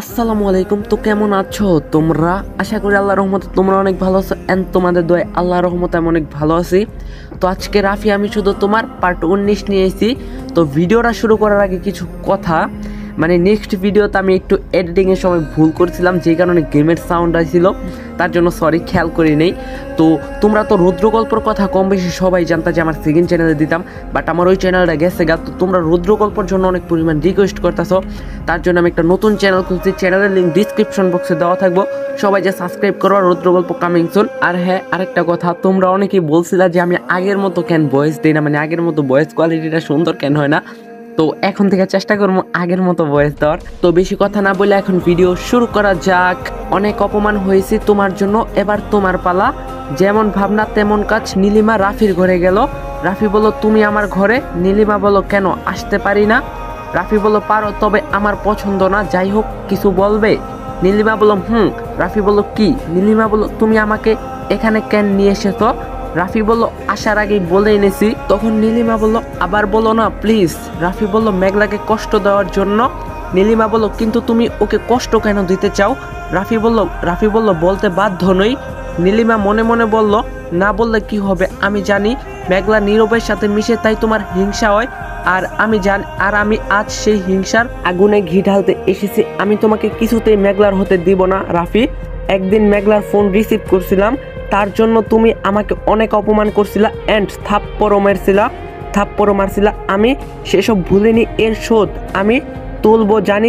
আসসালামু আলাইকুম। তো কেমন আছো তোমরা? আশা করি আল্লাহর রহমতে তোমরা অনেক ভালো আছো এন্ড তোমাদের দোয়ায় আল্লাহর রহমতে আমি অনেক ভালো আছি। তো আজকে রাফি আমি শুধু তোমার পার্ট 19 নিয়ে এসেছি। তো ভিডিওটা শুরু করার আগে কিছু কথা, মানে নেক্সট ভিডিওতে আমি একটু এডিটিংয়ের সময় ভুল করেছিলাম, যেই কারণে গেমের সাউন্ড আসছিল, তার জন্য সরি, খেয়াল করি নেই। তো তোমরা তো রুদ্রগল্পর কথা কম বেশি সবাই জানতা যে আমার সেকেন্ড চ্যানেলে দিতাম, বাট আমার ওই চ্যানেলটা গেছে গা। তো তোমরা রুদ্রগল্পর জন্য অনেক পরিমাণ রিকোয়েস্ট করতেছো, তার জন্য আমি একটা নতুন চ্যানেল খুলছি। চ্যানেলের লিঙ্ক ডিসক্রিপশন বক্সে দেওয়া থাকবো, সবাই যে সাবস্ক্রাইব করো। রুদ্রগল্প কামিং সুন। আর হ্যাঁ, আরেকটা কথা, তোমরা অনেকেই বলছিলা যে আমি আগের মতো কেন ভয়েস দিই না, মানে আগের মতো ভয়েস কোয়ালিটিটা সুন্দর কেন হয় না। তো এখন থেকে চেষ্টা করবো আগের মতো ভয়েস দেওয়ার। তো বেশি কথা না বলে এখন ভিডিও শুরু করা যাক। অনেক অপমান হয়েছে তোমার জন্য, এবার তোমার পালা। যেমন ভাবনা তেমন কাজ। নীলিমা রাফির ঘরে গেল। রাফি বলল তুমি আমার ঘরে। নীলিমা বলল কেন আসতে পারি না? রাফি বলল পারো, তবে আমার পছন্দ না। যাই হোক, কিছু বলবে? নীলিমা বলল রাফি বলল কি? নীলিমা বলল তুমি আমাকে এখানে কেন নিয়ে এসেছো? রাফি বলল আসার আগেই বলে এনেছি। তখন নীলিমা বলল আবার বলো না প্লিজ। রাফি বলল মেঘলাকে কষ্ট দেওয়ার জন্য। নীলিমা বলল কিন্তু তুমি ওকে কষ্ট কেন দিতে চাও? রাফি বলল বলতে বাধ্য নই। নীলিমা মনে মনে বলল না বললে কি হবে? আমি জানি মেঘলা নীরবের সাথে মিশে, তাই তোমার হিংসা হয়। আমি আজ সেই হিংসার আগুনে ঘি ঢালতে এসেছি। আমি তোমাকে কিছুতেই মেঘলার হতে দিব না রাফি। একদিন মেঘলার ফোন রিসিভ করছিলাম, তার জন্য তুমি আমাকে অনেক অপমান করছিলা এন্ড থাপ্পড়ও মারছিলা। আমি সেসব ভুলিনি, এর শোধ আমি তুলবো। জানি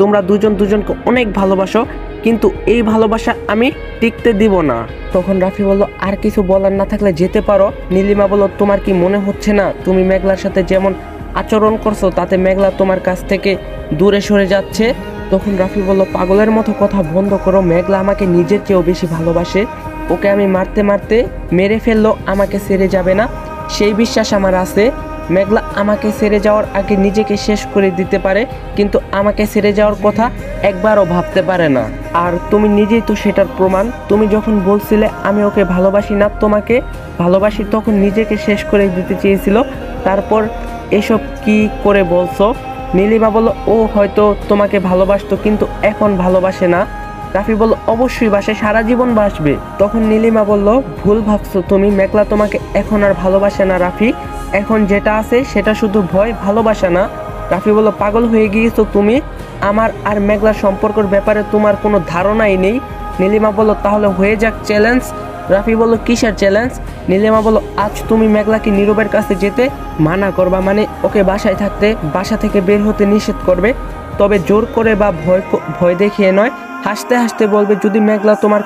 তোমরা দুজন দুজনকে অনেক ভালোবাসো, কিন্তু এই ভালোবাসা আমি টিকতে দিব না। তখন রাফি বলল আর কিছু বলার না থাকলে যেতে পারো। নীলিমা বলল তোমার কি মনে হচ্ছে না তুমি মেঘলার সাথে যেমন আচরণ করছো তাতে মেঘলা তোমার কাছ থেকে দূরে সরে যাচ্ছে? তখন রাফি বলল পাগলের মতো কথা বন্ধ করো। মেঘলা আমাকে নিজের চেয়েও বেশি ভালোবাসে। ওকে আমি মারতে মারতে মেরে ফেললো, আমাকে ছেড়ে যাবে না, সেই বিশ্বাস আমার আছে। মেঘলা আমাকে ছেড়ে যাওয়ার আগে নিজেকে শেষ করে দিতে পারে, কিন্তু আমাকে ছেড়ে যাওয়ার কথা একবারও ভাবতে পারে না। আর তুমি নিজেই তো সেটার প্রমাণ। তুমি যখন বলছিলে আমি ওকে ভালোবাসি না, তোমাকে ভালোবাসি, তখন নিজেকে শেষ করে দিতে চেয়েছিল। তারপর এসব কি করে বলছো? নীলিমা বলল ও হয়তো তোমাকে ভালোবাসতো, কিন্তু এখন ভালোবাসে না। রাফি বলল অবশ্যই বাসে, সারা জীবন বাসবে। তখন নীলিমা বলল ভুল ভাবছো তুমি, মেঘলা তোমাকে এখন আর ভালোবাসে না রাফি। এখন যেটা আছে সেটা শুধু ভয়, ভালোবাসা না। রাফি বলল পাগল হয়ে গিয়েছো তুমি, আমার আর মেঘলার সম্পর্কের ব্যাপারে তোমার কোনো ধারণাই নেই। নীলিমা বলল তাহলে হয়ে যাক চ্যালেঞ্জ। রাফি বলল কিসের চ্যালেঞ্জ? নীলিমা বলল আজ তুমি মেঘলাকে নীরবের কাছে যেতে মানা করবা, মানে ওকে বাসায় থাকতে, বাসা থেকে বের হতে নিষেধ করবে। তবে জোর করে বা ভয় দেখিয়ে নয়, হাসতে হাসতে বলবে যদি মেঘলা তোমার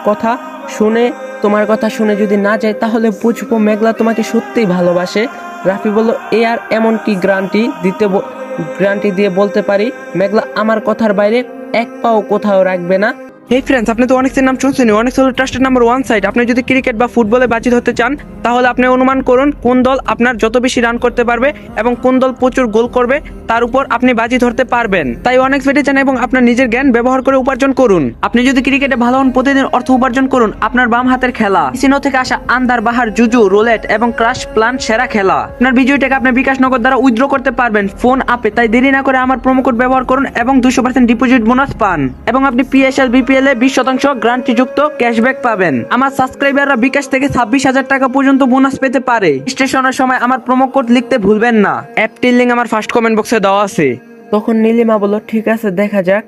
কথা শুনে যদি না যায়, তাহলে বুঝবো মেঘলা তোমাকে সত্যিই ভালোবাসে। রাফি বলল এ আর এমন কি গ্যারান্টি দিয়ে বলতে পারি মেঘলা আমার কথার বাইরে এক পাও কোথাও রাখবে না? হেই ফ্রেন্ডস, আপনি তো অনেকের নাম শুনছেন। অনেক হলো ট্রাস্টেড নাম্বার 1 সাইট। আপনি যদি ক্রিকেট বা ফুটবলে বাজি ধরতে চান, তাহলে আপনি অনুমান করুন কোন দল আপনার যত বেশি রান করতে পারবে এবং কোন দল প্রচুর গোল করবে, তার উপর আপনি বাজি ধরতে পারবেন। তাই অনেক বেটে চান এবং আপনার নিজের জ্ঞান ব্যবহার করে উপার্জন করুন। আপনি যদি ক্রিকেটে ভালো হন, প্রতিদিন অর্থ উপার্জন করুন। আপনার বাম হাতের খেলা ক্যাসিনো থেকে আসা আন্দার বাহার, জুজু, রোলেট এবং ক্রাশ প্ল্যান সেরা খেলা। আপনার বিজয়ী টাকা আপনি বিকাশ নগদ দ্বারা উইথড্র করতে পারবেন ফোন আপে। তাই দেরি না করে আমার প্রোমো কোড ব্যবহার করুন এবং 200% ডিপোজিট বোনাস পান, এবং আপনি পিএসএল বিপিএল এ 20% গ্যারান্টি যুক্ত ক্যাশব্যাক পাবেন। আমার সাবস্ক্রাইবাররা বিকাশ থেকে 26,000 টাকা পর্যন্ত বোনাস পেতে পারে। স্টেশনের সময় আমার প্রোমো কোড লিখতে ভুলবেন না। অ্যাপটির লিংক আমার ফার্স্ট কমেন্ট বক্সে দেওয়া আছে। তখন নীলিমা বলল ঠিক আছে, দেখা যাক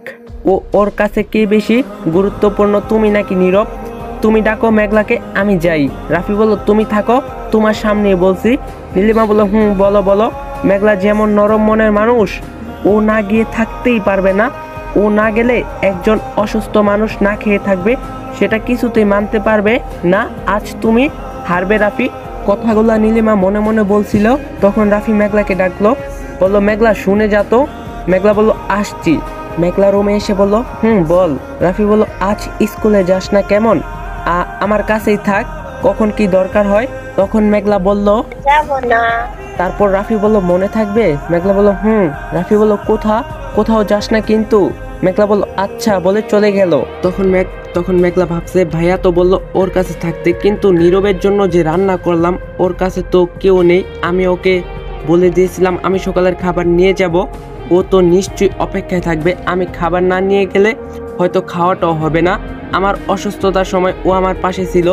ওর কাছে কে বেশি গুরুত্বপূর্ণ, তুমি নাকি নীরব? তুমি ডাকো মেঘলাকে, আমি যাই। রাফি বলল তুমি থাকো, তোমার সামনে বলছি। নীলিমা বলল বলো। মেঘলা যেমন নরম মনের মানুষ, ও না গিয়ে থাকতেই পারবে না। ও না গেলে একজন অসুস্থ মানুষ না খেয়ে থাকবে, সেটা কিছুতেই মানতে পারবে না। আজ তুমি হারবে রাফি। কথাগুলো নীলিমা মনে মনে বলছিল। তখন রাফি মেঘলাকে ডাকলো, বললো মেঘলা শুনে যা তো। মেঘলা বলল আসছি। মেঘলা রুমে এসে বলল বল। রাফি বলল আজ স্কুলে যাস না কেমন? আমার কাছেই থাক, কখন কি দরকার হয়। তখন মেঘলা বলল যাব না। তারপর রাফি বলল মনে থাকবে? মেঘলা বলল রাফি বলল কোথাও যাস না কিন্তু? মেঘলা বলল আচ্ছা বলে চলে গেল। তখন মেঘলা ভাবছে ভাইয়া তো বলল ওর কাছে থাকতে, কিন্তু নীরবের জন্য যে রান্না করলাম ওর কাছে তো কেউ নেই। আমি ওকে বলে দিয়েছিলাম আমি সকালের খাবার নিয়ে যাব। ও তো নিশ্চয়ই অপেক্ষায় থাকবে। আমি খাবার না নিয়ে গেলে হয়তো খাওয়াটাও হবে না। আমার অসুস্থতার সময় ও আমার পাশে ছিল,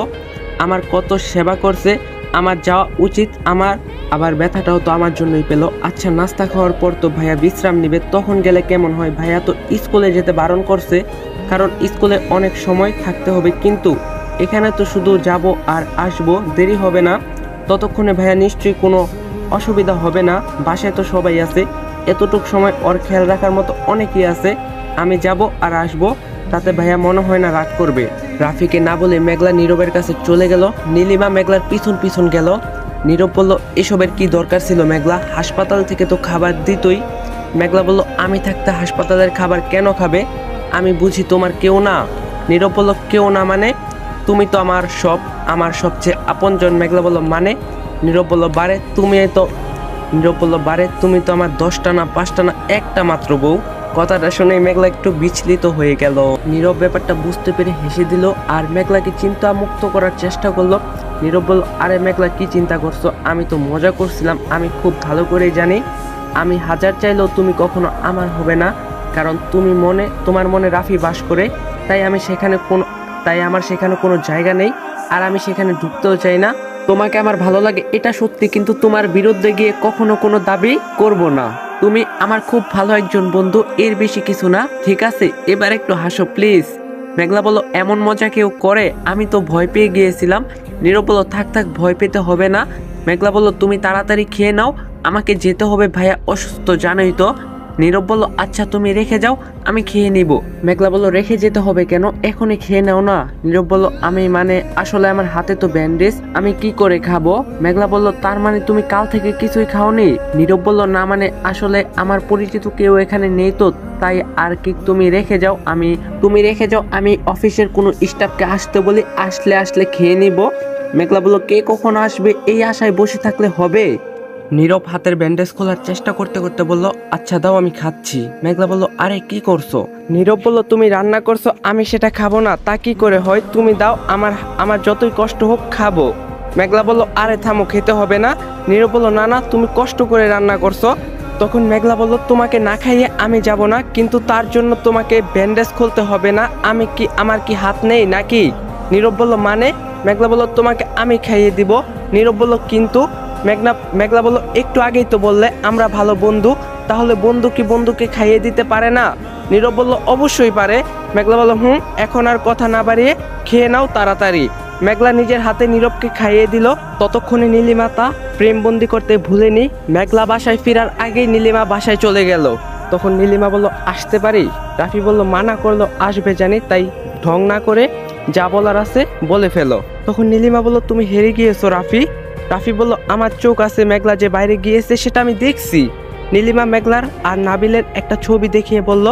আমার কত সেবা করছে, আমার যাওয়া উচিত। আমার আবার ব্যথাটাও তো আমার জন্যই পেলো। আচ্ছা, নাস্তা খাওয়ার পর তো ভাইয়া বিশ্রাম নিবে, তখন গেলে কেমন হয়? ভাইয়া তো স্কুলে যেতে বারণ করছে, কারণ স্কুলে অনেক সময় থাকতে হবে, কিন্তু এখানে তো শুধু যাব আর আসবো, দেরি হবে না। ততক্ষণে ভাইয়া নিশ্চয়ই কোনো অসুবিধা হবে না, বাসায় তো সবাই আছে, এতটুকু সময় ওর খেয়াল রাখার মতো অনেকেই আছে। আমি যাব আর আসবো, তাতে ভাইয়া মনে হয় না রাগ করবে। রাফিকে না বলে মেঘলা নীরবের কাছে চলে গেল। নীলিমা মেঘলার পিছন পিছন গেল। নীরব বলল, এসবের কি দরকার ছিল মেঘলা? হাসপাতাল থেকে তো খাবার দিতই। মেঘলা বলল, আমি থাকতে হাসপাতালের খাবার কেন খাবে? আমি বুঝি তোমার কেউ না? নীরব বলল, কেউ না মানে? তুমি তো আমার সব, আমার সবচেয়ে আপনজন। মেঘলা বলল, মানে? নীরব বলল, বারে তুমি তো নীরব বলল, বারে তুমি তো আমার 10টা না 5টা না একটা মাত্র বউ। কথাটা শুনে মেঘলা একটু বিচলিত হয়ে গেল। নীরব ব্যাপারটা বুঝতে পেরে হেসে দিল আর মেঘলাকে চিন্তা মুক্ত করার চেষ্টা করলো। নীরব বলল, আরে মেঘলা, কি চিন্তা করছো? আমি তো মজা করছিলাম। আমি খুব ভালো করেই জানি আমি হাজার চাইলেও তুমি কখনো আমার হবে না, কারণ তোমার মনে রাফি বাস করে। তাই আমার সেখানে কোনো জায়গা নেই, আর আমি সেখানে ঢুকতেও চাই না। তোমাকে আমার ভালো লাগে এটা সত্যি, কিন্তু তোমার বিরুদ্ধে গিয়ে কখনো কোনো দাবি করব না। তুমি আমার খুব ভালো একজন বন্ধু, এর বেশি কিছু না, ঠিক আছে? এবার একটু হাসো প্লিজ। মেঘলা বলল, এমন মজা কেউ করে? আমি তো ভয় পেয়ে গিয়েছিলাম। নীরব বলল, থাক থাক, ভয় পেতে হবে না। মেঘলা বলল, তুমি তাড়াতাড়ি খেয়ে নাও, আমাকে যেতে হবে, ভাইয়া অসুস্থ জানোই তো। নীরব বলল, আচ্ছা তুমি রেখে যাও, আমি খেয়ে নিব। মেঘলা বলল, রেখে যেতে হবে কেন? এখনই খেয়ে নাও না। নীরব বলল, আসলে আমার হাতে তো ব্যান্ডেজ, আমি কি করে খাবো? মেঘলা বলল, তার মানে তুমি কাল থেকে কিছুই খাওনি? নীরব বলল, না মানে আসলে আমার পরিচিত কেউ এখানে নেই তো, তাই আর কি। তুমি রেখে যাও, আমি অফিসের কোনো স্টাফকে আসতে বলি, আসলে খেয়ে নিব। মেঘলা বলল, কে কখন আসবে এই আশায় বসে থাকলে হবে? নীরব হাতের ব্যান্ডেজ খোলার চেষ্টা করতে করতে বলল, আচ্ছা দাও, আমি খাচ্ছি। মেঘলা বলল, আরে কি করছো? নীরব বলল, তুমি রান্না করছো, আমি সেটা খাবো না, তা কি করে হয়? তুমি দাও, আমার যতই কষ্ট হোক খাবো। মেঘলা বলল, আরে থামো, খেতে হবে না। নীরব বলল, না না, তুমি কষ্ট করে রান্না করছো। তখন মেঘলা বলল, তোমাকে না খাইয়ে আমি যাব না, কিন্তু তার জন্য তোমাকে ব্যান্ডেজ খুলতে হবে না। আমার কি হাত নেই নাকি? নীরব বলল, মানে? মেঘলা বলল, তোমাকে আমি খাইয়ে দিব। নীরব বলল, কিন্তু? মেঘলা বলল, একটু আগেই তো বললে আমরা ভালো বন্ধু, তাহলে বন্ধু কি বন্ধুকে খাইয়ে দিতে পারে না? নীরব বলল, অবশ্যই পারে। মেঘলা বলল, এখন আর কথা না বাড়িয়ে খেয়ে নাও তাড়াতাড়ি। মেঘলা নিজের হাতে নীরবকে খাইয়ে দিল। ততক্ষণে নীলিমা তা প্রেমবন্দি করতে ভুলেনি। মেঘলা বাসায় ফেরার আগেই নীলিমা বাসায় চলে গেল। তখন নীলিমা বলল, আসতে পারি? রাফি বলল, মানা করলো আসবে জানি, তাই ঢং না করে যা বলার আছে বলে ফেলো। তখন নীলিমা বলল, তুমি হেরে গিয়েছো রাফি। রাফি বলল, আমার চোখ আছে, মেঘলা যে বাইরে গিয়েছে সেটা আমি দেখছি। নীলিমা মেঘলার আর নাবিলের একটা ছবি দেখিয়ে বলল।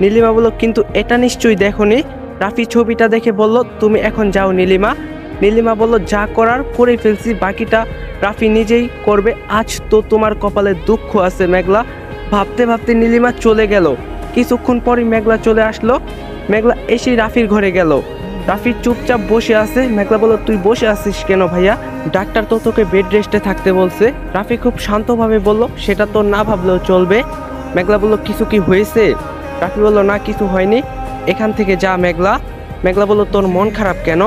নীলিমা বলল, কিন্তু এটা নিশ্চয়ই দেখোনি। রাফি ছবিটা দেখে বলল, তুমি এখন যাও নীলিমা। নীলিমা বলল, যা করার করে ফেলছি, বাকিটা রাফি নিজেই করবে। আজ তো তোমার কপালে দুঃখ আছে মেঘলা। ভাবতে ভাবতে নীলিমা চলে গেল। কিছুক্ষণ পরই মেঘলা চলে আসলো। মেঘলা এসেই রাফির ঘরে গেল। রাফি চুপচাপ বসে আছে। মেঘলা বলল, তুই বসে আছিস কেন ভাইয়া? ডাক্তার তো তোকে বেড রেস্টে থাকতে বলছে। রাফি খুব শান্তভাবে বলল, সেটা তো না ভাবলেও চলবে। মেঘলা বলল, কিছু কি হয়েছে? রাফি বলল, না কিছু হয়নি, এখান থেকে যা মেঘলা। মেঘলা বলল, তোর মন খারাপ কেন?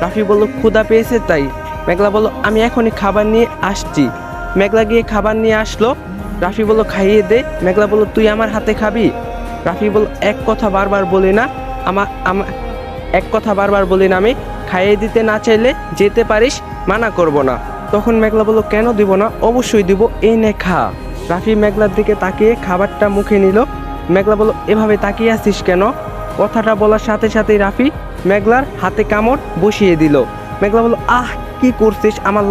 রাফি বলল, ক্ষুধা পেয়েছে তাই। মেঘলা বলল, আমি এখনই খাবার নিয়ে আসছি। মেঘলা গিয়ে খাবার নিয়ে আসলো। রাফি বলল, খাইয়ে দে। মেঘলা বলল, তুই আমার হাতে খাবি? রাফি বলল, এক কথা বারবার বলি না আমি, খাইয়ে দিতে না চাইলে যেতে পারিস, মানা করব না। তখন মেঘলা বলল, কেন দিব না? অবশ্যই দিব, এই নে খা। রাফি মেঘলার দিকে তাকিয়ে খাবারটা মুখে নিল। মেঘলা বলল, এভাবে তাকিয়ে আছিস কেন? কথাটা বলার সাথে সাথেই রাফি মেঘলার হাতে কামড় বসিয়ে দিল। মেঘলা বলল, আহ, কি করছিস? আমার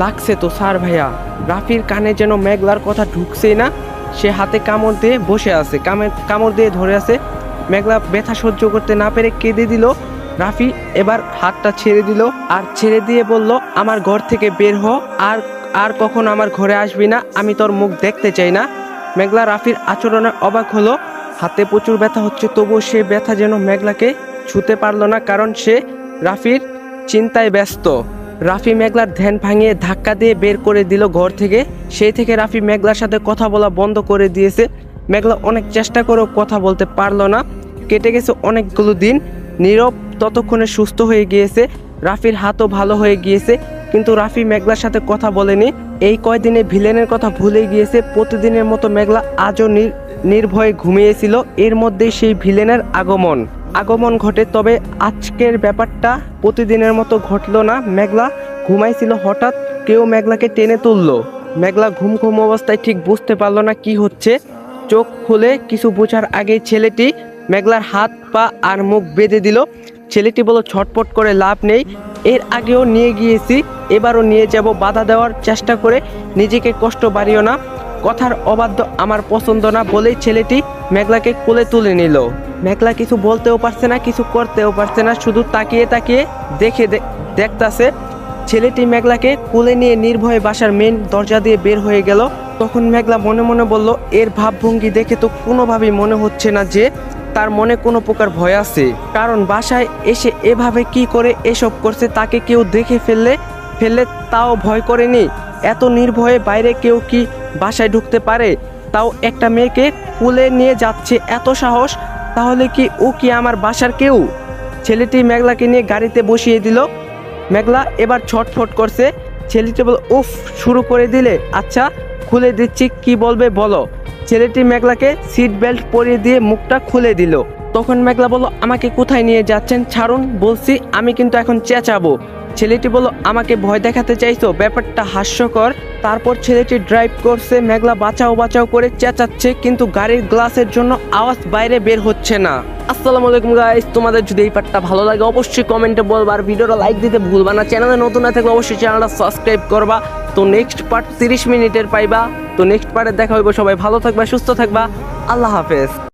লাগছে তো স্যার ভাইয়া। রাফির কানে যেন মেঘলার কথা ঢুকছেই না। সে হাতে কামড় দিয়ে বসে আছে, কামড় দিয়ে ধরে আছে। মেঘলা ব্যথা সহ্য করতে না পেরে কেঁদে দিল। রাফি এবার হাতটা ছেড়ে দিল আর ছেড়ে দিয়ে বলল, আমার ঘর থেকে বের হ, আর কখনো আমার ঘরে আসবি না, আমি তোর মুখ দেখতে চাই না। মেঘলা রাফির আচরণে অবাক হলো। হাতে প্রচুর ব্যথা হচ্ছে, তবুও সে ব্যথা যেন মেঘলাকে ছুতে পারলো না, কারণ সে রাফির চিন্তায় ব্যস্ত। রাফি মেঘলার ধ্যান ভাঙিয়ে ধাক্কা দিয়ে বের করে দিল ঘর থেকে। সেই থেকে রাফি মেঘলার সাথে কথা বলা বন্ধ করে দিয়েছে। মেঘলা অনেক চেষ্টা করেও কথা বলতে পারলো না। কেটে গেছে অনেকগুলো দিন। নীরব ততক্ষণে সুস্থ হয়ে গিয়েছে, রাফির হাতও ভালো হয়ে গিয়েছে, কিন্তু রাফি মেঘলার সাথে কথা বলেনি। এই কয়দিনে ভিলেনের কথা ভুলে গিয়েছে। প্রতিদিনের মতো মেঘলা আজও নির্ভয়ে ঘুমিয়েছিল। এর মধ্যেই সেই ভিলেনের আগমন ঘটে। তবে আজকের ব্যাপারটা প্রতিদিনের মতো ঘটলো না। মেঘলা ঘুমাইছিল, হঠাৎ কেউ মেঘলাকে টেনে তুললো। মেঘলা ঘুম অবস্থায় ঠিক বুঝতে পারলো না কি হচ্ছে। চোখ খুলে কিছু বোঝার আগেই ছেলেটি মেঘলার হাত পা আর মুখ বেঁধে দিল। ছেলেটি বলল, ছটপট করে লাভ নেই, এর আগেও নিয়ে গিয়েছি, এবারও নিয়ে যাব। বাধা দেওয়ার চেষ্টা করে নিজেকে কষ্ট বাড়িও না, কথার অবাধ্য আমার পছন্দ না বলেই ছেলেটি মেঘলাকে কোলে তুলে নিল। মেঘলা কিছু বলতেও পারছে না, কিছু করতেও পারছে না, শুধু তাকিয়ে দেখতাছে। ছেলেটি মেঘলাকে কোলে নিয়ে নির্ভয়ে বাসার মেন দরজা দিয়ে বের হয়ে গেল। তখন মেঘলা মনে মনে বলল, এর ভাবভঙ্গি দেখে তো কোনোভাবেই মনে হচ্ছে না যে তার মনে কোনো প্রকার ভয় আছে, কারণ বাসায় এসে এভাবে কি করে এসব করছে, তাকে কেউ দেখে ফেললে তাও ভয় করেনি। এত নির্ভয়ে বাইরে কেউ কি বাসায় ঢুকতে পারে, তাও একটা মেয়েকে কোলে নিয়ে যাচ্ছে, এত সাহস, তাহলে কি ও কি আমার বাসার কেউ? ছেলেটি মেঘলাকে নিয়ে গাড়িতে বসিয়ে দিল। মেঘলা এবার ছটফট করছে। ছেলেটি বলল, উফ, শুরু করে দিলে, আচ্ছা খুলে দিচ্ছি, কি বলবে বলো। ছেলেটি মেঘলাকে সিট বেল্ট পরিয়ে দিয়ে মুখটা খুলে দিল। তখন মেঘলা বলল, আমাকে কোথায় নিয়ে যাচ্ছেন, ছাড়ুন বলছি, আমি কিন্তু এখন চেঁচাবো। ছেলেটি বলল, আমাকে ভয় দেখাতে চাইছো, ব্যাপারটা হাস্যকর। তারপর ছেলেটি ড্রাইভ করছে, মেঘলা বাঁচাও করে চেঁচাচ্ছে, কিন্তু গাড়ির গ্লাসের জন্য আওয়াজ বাইরে বের হচ্ছে না। আসসালামু আলাইকুম গাইস, তোমাদের যদি এই পার্টটা ভালো লাগে অবশ্যই কমেন্টে বলবা, আর ভিডিওটা লাইক দিতে ভুলবা না। চ্যানেলে নতুন না থাকলে অবশ্যই চ্যানেলটা সাবস্ক্রাইব করবা। তো নেক্সট পার্ট 30 মিনিটের পাইবা। তো নেক্সট পার্টে দেখা হইব। সবাই ভালো থাকবা, সুস্থ থাকবা, আল্লাহ হাফেজ।